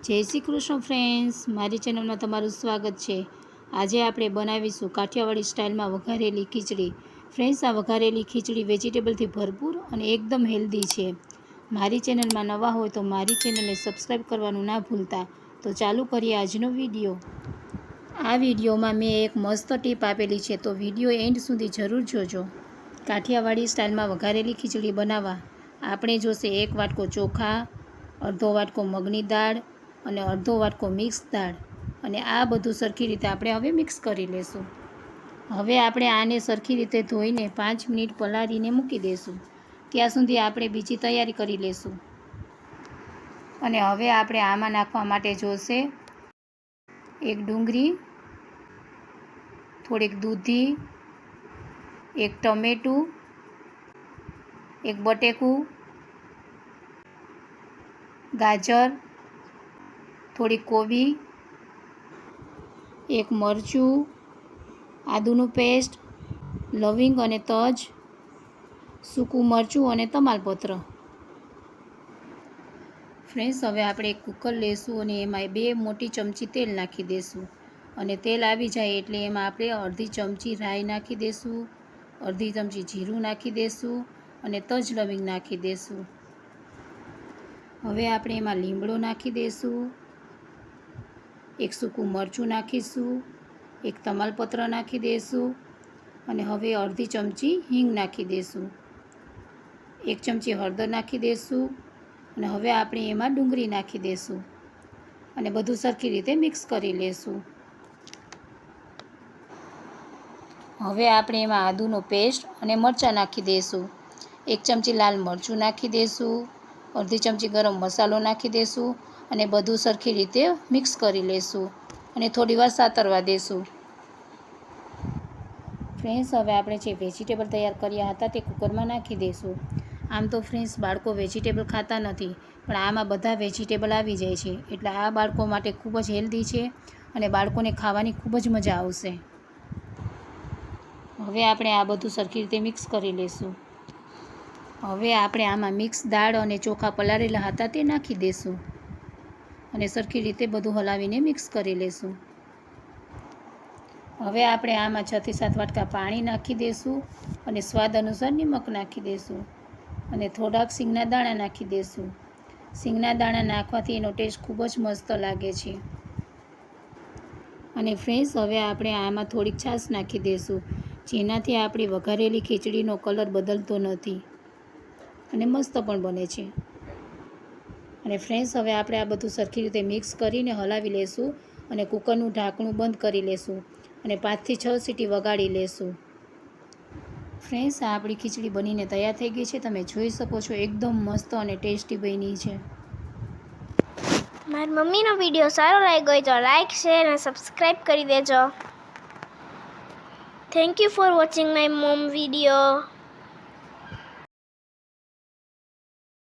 જય શ્રી કૃષ્ણ ફ્રેન્ડ્સ, મારી ચેનલમાં તમારું સ્વાગત છે। આજે આપણે બનાવીશું કાઠિયાવાડી સ્ટાઇલમાં વઘારેલી ખીચડી। ફ્રેન્ડ્સ, આ વઘારેલી ખીચડી વેજીટેબલથી ભરપૂર અને એકદમ હેલ્ધી છે। મારી ચેનલમાં નવા હોય તો મારી ચેનલને સબસ્ક્રાઈબ કરવાનું ના ભૂલતા। તો ચાલુ કરીએ આજનો વિડીયો। આ વિડીયોમાં મેં એક મસ્ત ટીપ આપેલી છે, તો વિડીયો એન્ડ સુધી જરૂર જોજો। કાઠિયાવાડી સ્ટાઇલમાં વઘારેલી ખીચડી બનાવવા આપણે જોશે 1 વાટકો ચોખા, અડધો વાટકો મગની દાળ અને અડધો વાટકો મિક્સ દાળ, અને આ બધું સરખી રીતે આપણે હવે મિક્સ કરી લેશું। હવે આપણે આને સરખી રીતે ધોઈને 5 મિનિટ પલાળીને મૂકી દઈશું। ત્યાં સુધી આપણે બીજી તૈયારી કરી લેશું। અને હવે આપણે આમાં નાખવા માટે જોશે 1 ડુંગળી, થોડીક દૂધી, 1 ટમેટું, 1 બટેકું, ગાજર, થોડી કોબી, 1 મરચું, આદુનું પેસ્ટ, લવિંગ અને તજ, સૂકું મરચું અને તમાલપત્ર। ફ્રેન્ડ્સ, હવે આપણે એક કુકર લેશું અને એમાં 2 મોટી ચમચી તેલ નાખી દઈશું। અને તેલ આવી જાય એટલે એમાં આપણે અડધી ચમચી રાઈ નાખી દઈશું, અડધી ચમચી જીરું નાખી દઈશું અને તજ લવિંગ નાખી દઈશું। હવે આપણે એમાં લીમડો નાખી દઈશું, 1 સૂકું મરચું નાખીશું, 1 તમાલપત્ર નાખી દઈશું અને હવે અડધી ચમચી હિંગ નાખી દઈશું, 1 ચમચી હળદર નાખી દઈશું અને હવે આપણે એમાં ડુંગળી નાખી દઈશું અને બધું સરખી રીતે મિક્સ કરી લેશું। હવે આપણે એમાં આદુનો પેસ્ટ અને મરચાં નાખી દઈશું, 1 ચમચી લાલ મરચું નાખી દઈશું, અડધી ચમચી ગરમ મસાલો નાખી દઈશું અને બધું સરખી રીતે મિક્સ કરી લેશું અને થોડીવાર સાતરવા દઈશું। ફ્રેન્ડ્સ, હવે આપણે જે વેજીટેબલ તૈયાર કર્યા હતા તે કુકરમાં નાખી દઈશું। આમ તો ફ્રેન્ડ્સ, બાળકો વેજીટેબલ ખાતા નથી, પણ આમાં બધા વેજીટેબલ આવી જાય છે, એટલે આ બાળકો માટે ખૂબ જ હેલ્ધી છે અને બાળકોને ખાવાની ખૂબ જ મજા આવશે। હવે આપણે આ બધું સરખી રીતે મિક્સ કરી લઈશું। હવે આપણે આમાં મિક્સ દાળ અને ચોખા પલાળેલા હતા તે નાખી દઈશું અને સરખી રીતે બધું હલાવીને મિક્સ કરી લઈશું। હવે આપણે આમાં 6 થી 7 વાટકા પાણી નાખી દઈશું અને સ્વાદ અનુસાર નમક નાખી દઈશું અને થોડાક સિંગના દાણા નાખી દઈશું। સિંગના દાણા નાખવાથી એનો ટેસ્ટ ખૂબ જ મસ્ત લાગે છે। અને ફ્રેન્ડ્સ, હવે આપણે આમાં થોડીક છાશ નાખી દઈશું, જેનાથી આપણી વઘારેલી ખીચડીનો કલર બદલતો નથી અને મસ્ત પણ બને છે। અને ફ્રેન્ડ્સ, હવે આપણે આ બધું સરખી રીતે મિક્સ કરીને હલાવી લેશું અને કુકરનું ઢાંકણું બંધ કરી લેશું અને 5 થી 6 સીટી વગાડી લેશું। ફ્રેન્ડ્સ, આ આપણી ખીચડી બનીને તૈયાર થઈ ગઈ છે। તમે જોઈ શકો છો, એકદમ મસ્ત અને ટેસ્ટી બની છે। મારી મમ્મીનો વિડીયો સારો લાગ્યો હોય તો લાઈક, શેર અને સબસ્ક્રાઈબ કરી દેજો। Thank you for watching my mom video.